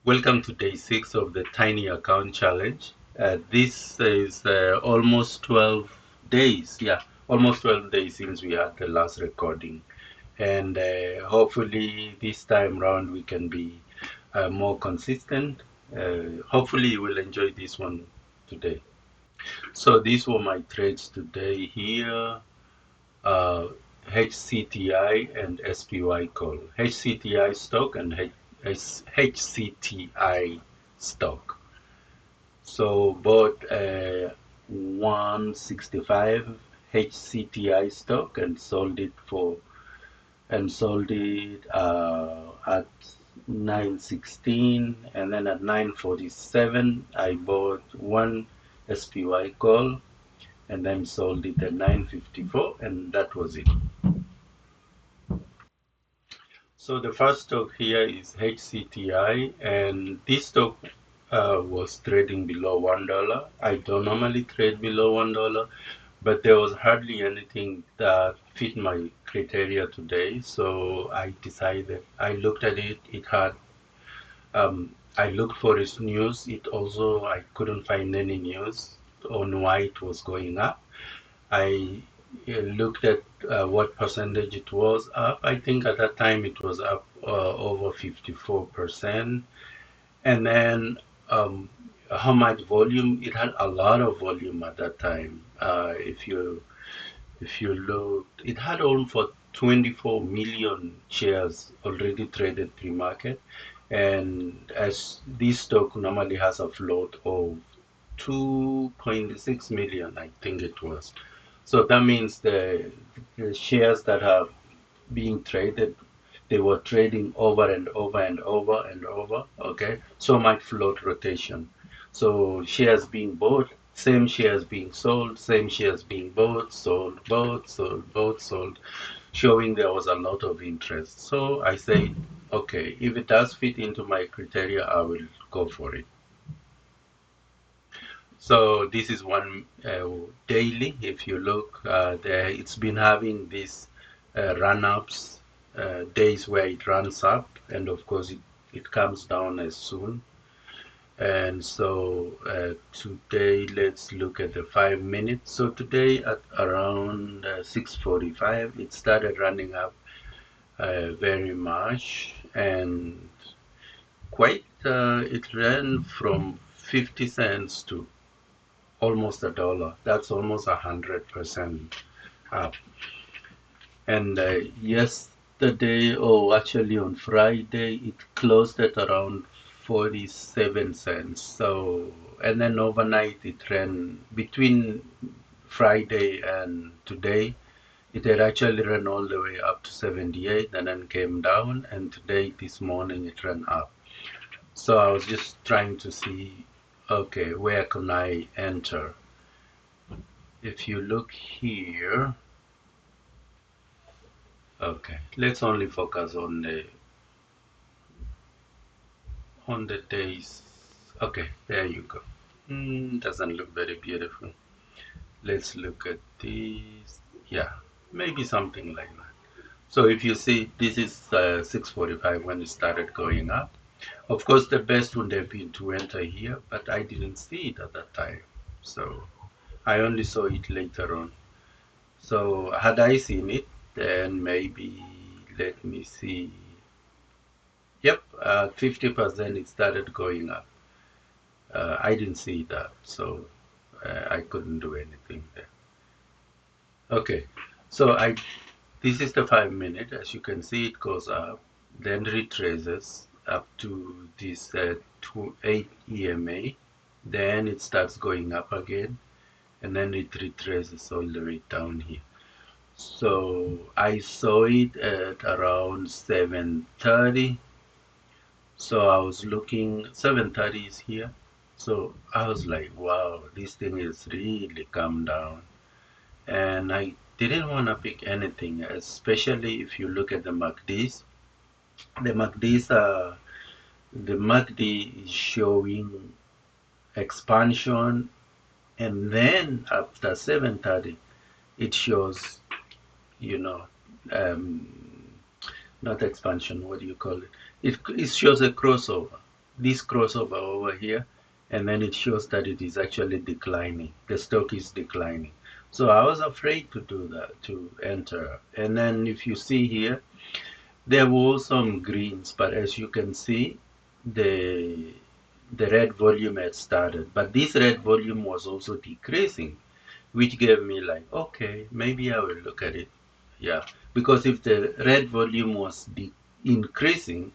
Welcome to day 6 of the Tiny Account Challenge. This is almost 12 days, almost 12 days since we had the last recording. And hopefully this time round we can be more consistent. Hopefully you will enjoy this one today. So these were my trades today here. uh, HCTI and SPY call. HCTI stock and HCTI stock. So bought 165 HCTI stock and sold it at 916, and then at 947 I bought one SPY call and then sold it at 954, and that was it. So the first stock here is HCTI, and this stock was trading below $1. I don't normally trade below $1, but there was hardly anything that fit my criteria today. So I decided, I looked at it, I looked for its news. I couldn't find any news on why it was going up. I looked at what percentage it was up. I think at that time it was up over 54%. And then how much volume? It had a lot of volume at that time. If you look, it had almost 24 million shares already traded pre-market, and as this stock normally has a float of 2.6 million, I think it was. So that means the shares that are being traded, they were trading over and over and over and over. Okay, so much float rotation. So shares being bought, same shares being sold, same shares being bought, sold, bought, sold, bought, sold, showing there was a lot of interest. So I say, okay, if it does fit into my criteria, I will go for it. So this is one daily. If you look there, it's been having these run-ups, days where it runs up, and of course it comes down as soon. And so today, let's look at the 5 minutes. So today at around 6:45, it started running up very much, and it ran from 50 cents to almost $1. That's almost 100% up. And yesterday, actually on Friday, it closed at around 47 cents. So, and then overnight it ran between Friday and today. It had actually run all the way up to 78 and then came down. And today, this morning, it ran up. So I was just trying to see, okay, where can I enter? If you look here, okay, let's only focus on the days. Okay, there you go. Doesn't look very beautiful. Let's look at this. Yeah, maybe something like that. So if you see, this is 6:45 when it started going up. Of course, the best would have been to enter here, but I didn't see it at that time. So I only saw it later on. So had I seen it, then maybe, let me see. Yep, 50% it started going up. I didn't see that, so I couldn't do anything there. Okay, so this is the 5 minute. As you can see, it goes up, then retraces up to this 8 EMA, then it starts going up again, and then it retraces all the way down here. So I saw it at around 7:30. So I was looking, 7:30 is here. So I was like, wow, this thing is really come down. And I didn't want to pick anything, especially if you look at the MACDs. The MACDs are, the MACD is showing expansion, and then after 7:30, it shows, you know, um, not expansion, what do you call it? It shows a crossover. this crossover over here, and then it shows that it is actually declining. The stock is declining. So I was afraid to do that, to enter. And then if you see here, there were some greens, but as you can see, the the red volume had started, but this red volume was also decreasing, which gave me like, okay, maybe I will look at it. Yeah, because if the red volume was increasing,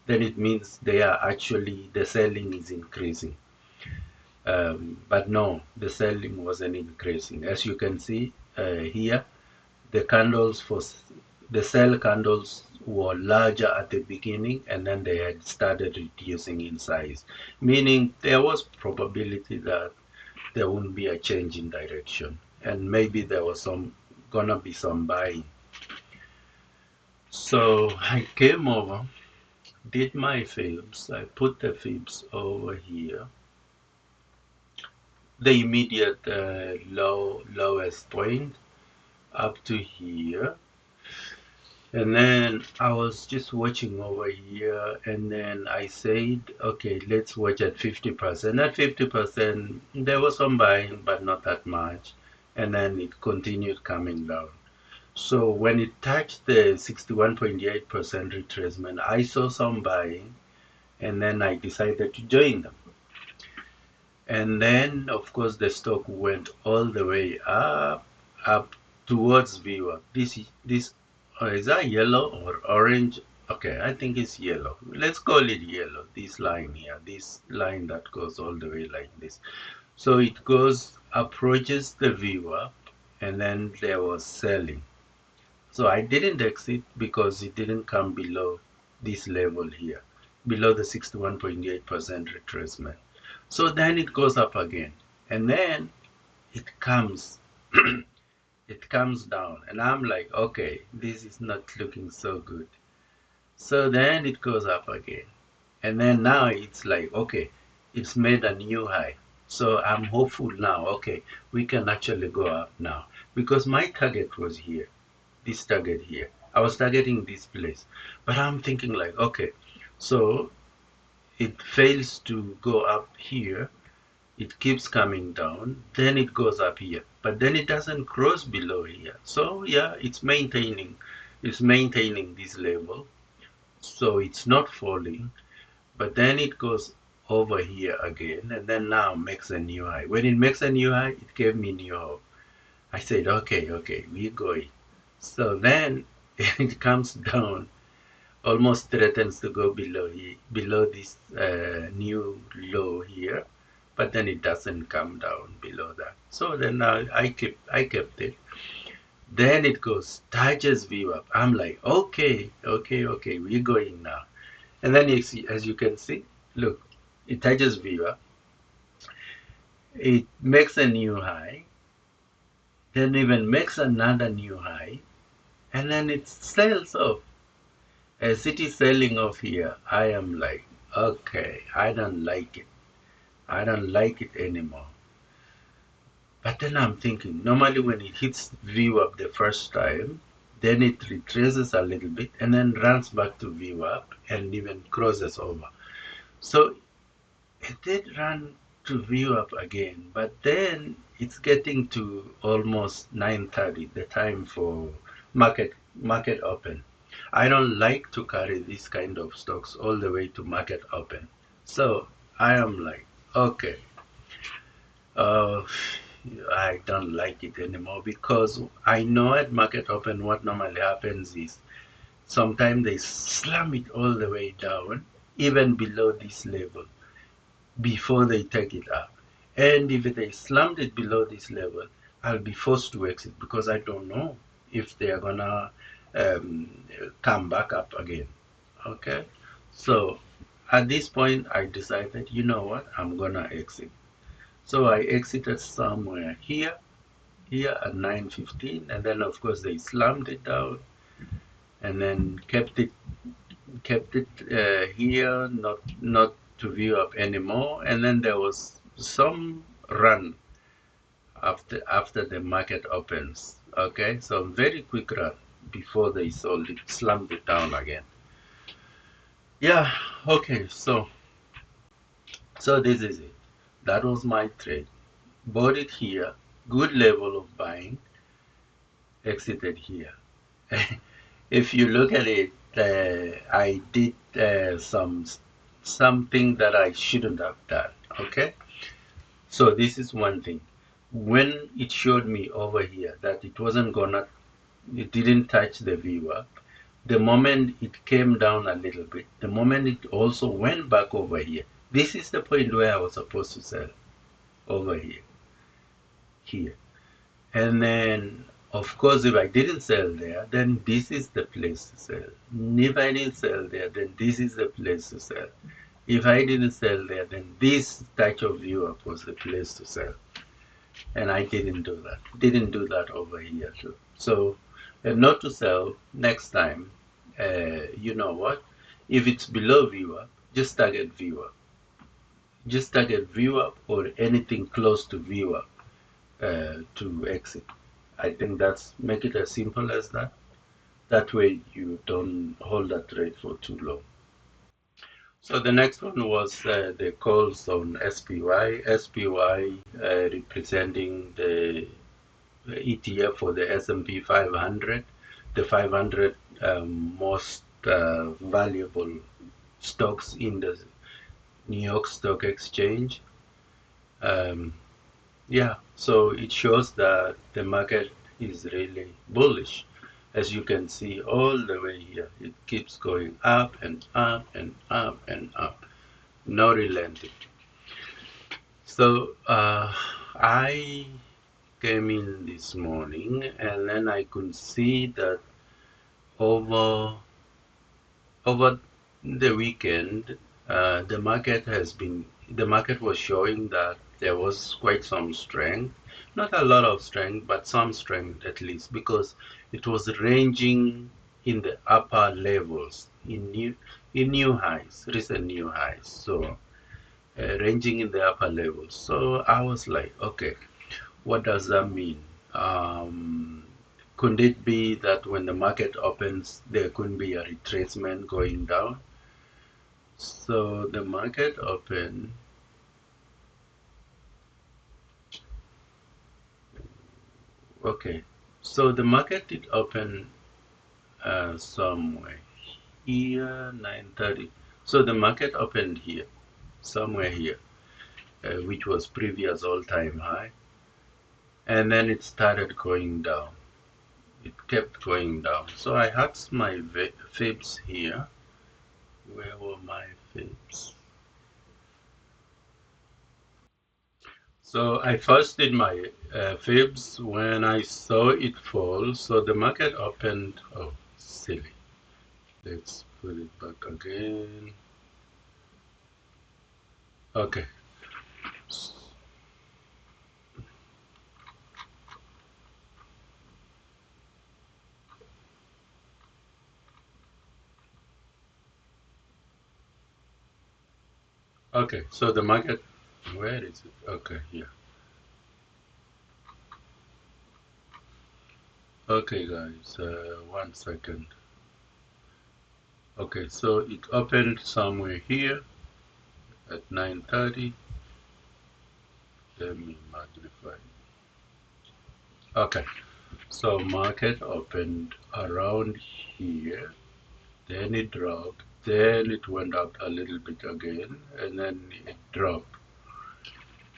then it means they are actually, the selling is increasing. But no, the selling wasn't increasing. As you can see here, the candles for the sell candles were larger at the beginning, and then they had started reducing in size, meaning there was probability that there wouldn't be a change in direction, and maybe there was gonna be some buying. So I came over, did my fibs, I put the fibs over here, the immediate lowest point up to here. And then I was just watching over here, and then I said, okay, let's watch at 50%. At 50%, there was some buying, but not that much. And then it continued coming down. So when it touched the 61.8% retracement, I saw some buying, and then I decided to join them. And then, of course, the stock went all the way up towards VWAP. Is that yellow or orange? Okay, I think it's yellow. Let's call it yellow. This line here, this line that goes all the way like this. So it approaches the VWAP, and then there was selling. So I didn't exit because it didn't come below this level here, below the 61.8% retracement. So then it goes up again, and then it comes it comes down, and I'm like, okay, this is not looking so good. So then it goes up again, and then now it's like, okay, it's made a new high. So I'm hopeful now, okay, we can actually go up now, because my target was here, this target here. I was targeting this place, but I'm thinking like, okay, so it fails to go up here, it keeps coming down, then it goes up here, but then it doesn't cross below here. So yeah, it's maintaining this level, so it's not falling, but then it goes over here again, and then now makes a new high. When it makes a new high, it gave me new hope. I said, okay, we're going. So then it comes down, almost threatens to go below this new low here, but then it doesn't come down below that. So then I kept it. Then it goes, touches VWAP. I'm like, okay, we're going now. And then you see, as you can see, look, it touches VWAP. It makes a new high, then even makes another new high, and then it sells off. As it is selling off here, I am like, okay, I don't like it. I don't like it anymore. But then I'm thinking, normally when it hits VWAP the first time, then it retraces a little bit and then runs back to VWAP and even crosses over. So it did run to VWAP again, but then it's getting to almost 9:30, the time for market open. I don't like to carry this kind of stocks all the way to market open. So I am like, okay, uh, I don't like it anymore, because I know at market open what normally happens is sometimes they slam it all the way down, even below this level, before they take it up. And if they slammed it below this level, I'll be forced to exit, because I don't know if they are gonna come back up again. Okay, so at this point I decided, you know what, I'm gonna exit. So I exited somewhere here at 9:15, and then of course they slammed it down, and then kept it here, not to view up anymore. And then there was some run after the market opens. Okay, so very quick run before they sold it, slammed it down again. Yeah, okay, so So this is it. That was my trade. Bought it here, good level of buying, exited here. If you look at it, I did something that I shouldn't have done. Okay, so this is one thing. When it showed me over here that it wasn't gonna, it didn't touch the viewer. The moment it came down a little bit, the moment it also went back over here. This is the point where I was supposed to sell over here, here. And then, of course, if I didn't sell there, then this is the place to sell. If I didn't sell there, then this is the place to sell. If I didn't sell there, then this type of view up was the place to sell. And I didn't do that. Didn't do that over here too. So, not to sell next time. You know what? If it's below viewer, just target viewer. Just target viewer or anything close to viewer to exit. I think that's make it as simple as that. That way you don't hold that trade for too long. So the next one was the calls on SPY. SPY representing the ETF for the S&P 500, the 500 most valuable stocks in the New York Stock Exchange. Um, Yeah, so it shows that the market is really bullish. As you can see all the way here, it keeps going up and up and up and up, no relenting. So I came in this morning and then I could see that over over the weekend, the market was showing that there was quite some strength, not a lot of strength, but some strength at least, because it was ranging in the upper levels in new highs, recent new highs. So ranging in the upper levels. So I was like, okay, what does that mean? Could it be that when the market opens, there could be a retracement going down? So the market opened, okay. So the market did open somewhere here, 9:30. So the market opened here, somewhere here, which was previous all-time high, and then it started going down. It kept going down. So I had my fibs here. Where were my fibs? So I first did my fibs when I saw it fall. So the market opened. Oh, silly. Let's put it back again. Okay. Okay. So the market. Where is it? Okay. Yeah. Okay, guys. 1 second. Okay. So it opened somewhere here at 9:30. Let me magnify. Okay. So market opened around here, then it dropped, then it went up a little bit again, and then it dropped.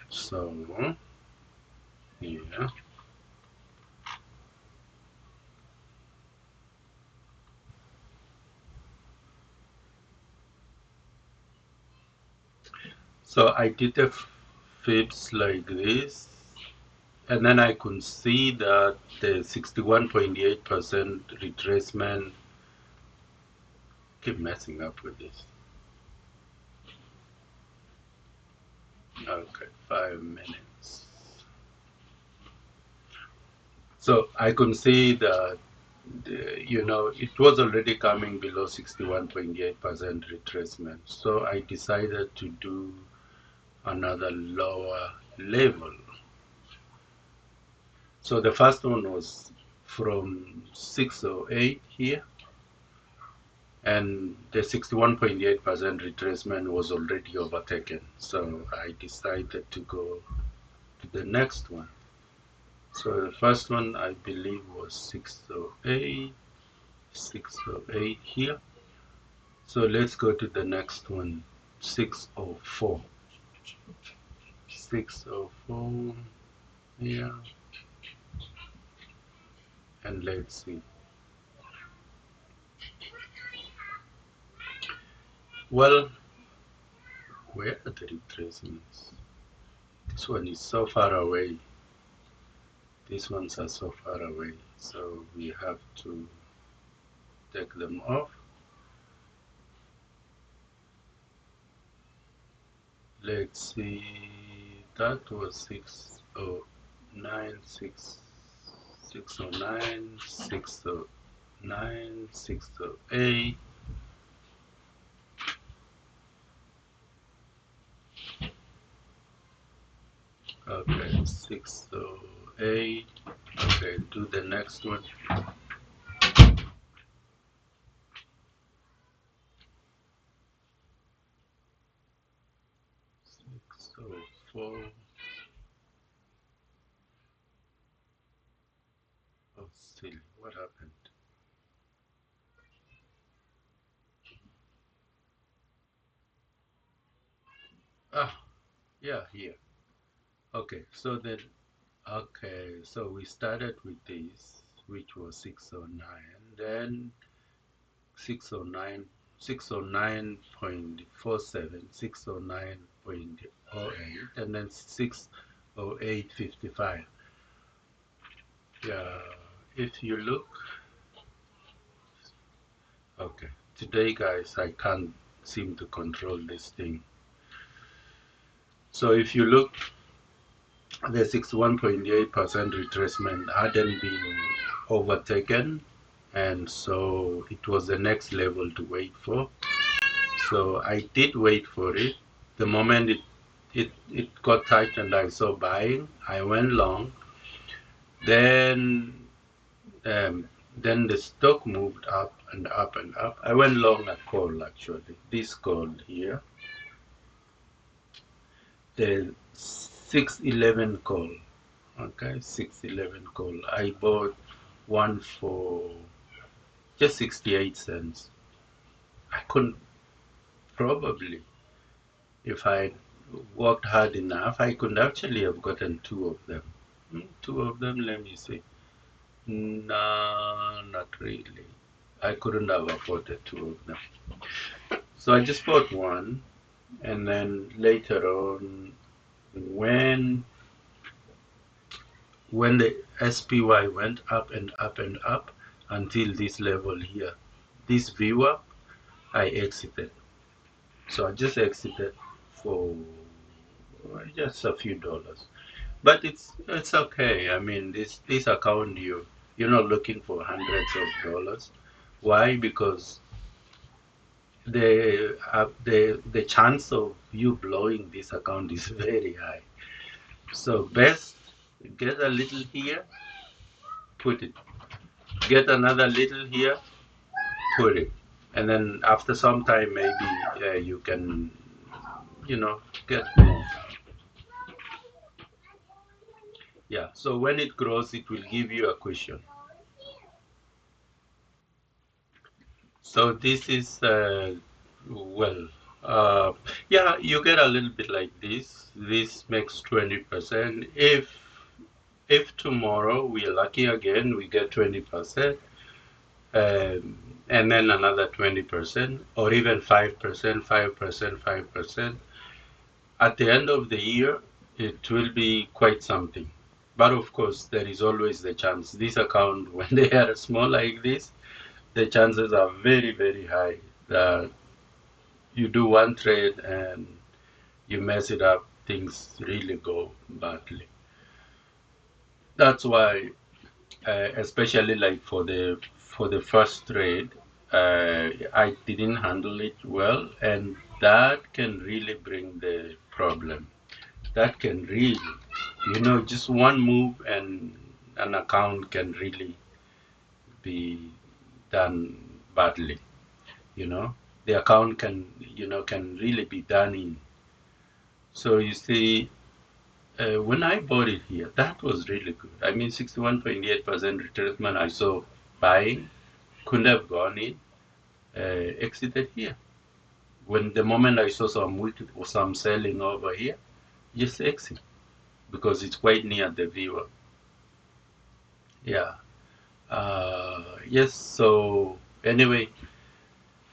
So yeah. So I did the fibs like this, and then I could see that the 61.8% retracement keep messing up with this. Okay, 5 minutes. So I could see that it was already coming below 61.8% retracement. So I decided to do another lower level. So the first one was from 608 here. and the 61.8% retracement was already overtaken. So I decided to go to the next one. So the first one I believe was 608, 608 here. So let's go to the next one, 604. 604 here, and let's see. Well, where are the retracements? This one is so far away. These ones are so far away. So we have to take them off. Let's see. That was 609, 609, 609, 608. Okay, 608. Okay, do the next one. 604. Oh, silly. What happened? Ah, yeah, here. Okay, so then, okay, so we started with this, which was 609, then 609, 609.47, 609.08, and then 608.55. Yeah, if you look, okay, today, guys, I can't seem to control this thing. So if you look, the 61.8% retracement hadn't been overtaken, and so it was the next level to wait for. So I did wait for it. The moment it got tight and I saw buying, I went long. Then then the stock moved up and up and up. I went long at call, actually. This call here, the 611 call. Okay, 611 call. I bought one for just 68 cents. I couldn't, probably, if I worked hard enough, I could actually have gotten two of them. Two of them, let me see. No, not really. I couldn't have afforded two of them. So I just bought one, and then later on, when when the SPY went up and up and up until this level here, this VWAP, I exited. So I just exited for just a few dollars. But it's okay. I mean, this account, you're not looking for hundreds of dollars. Why? Because the chance of you blowing this account is very high. So best get a little here, put it. Get another little here, put it. And then after some time, maybe you can, get more. Yeah. So when it grows, it will give you a cushion. So this is well, uh, yeah, you get a little bit like this. This makes 20%. If tomorrow we're lucky again, we get 20%, and then another 20%, or even 5%, 5%, 5%. At the end of the year, it will be quite something. But of course, there is always the chance. This account, when they are small like this, the chances are very, very high that you do one trade and you mess it up, things really go badly. That's why, especially like for the first trade, I didn't handle it well, and that can really bring the problem. That can really, just one move and an account can really be done badly. you know. The account can, can really be done in. So you see, when I bought it here, that was really good. I mean, 61.8% retracement. I saw buying, couldn't have gone in, exited here. When the moment I saw some wicked or some selling over here, just exit because it's quite near the viewer. Yeah. Yes. So anyway,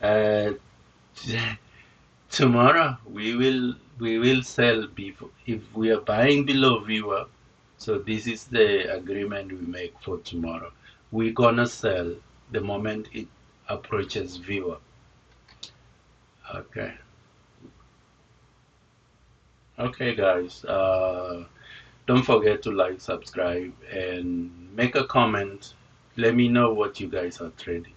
uh, tomorrow we will sell before if we are buying below viewer. So this is the agreement we make for tomorrow. We're gonna sell the moment it approaches viewer. Okay. Okay, guys. Don't forget to like, subscribe, and make a comment. Let me know what you guys are trading.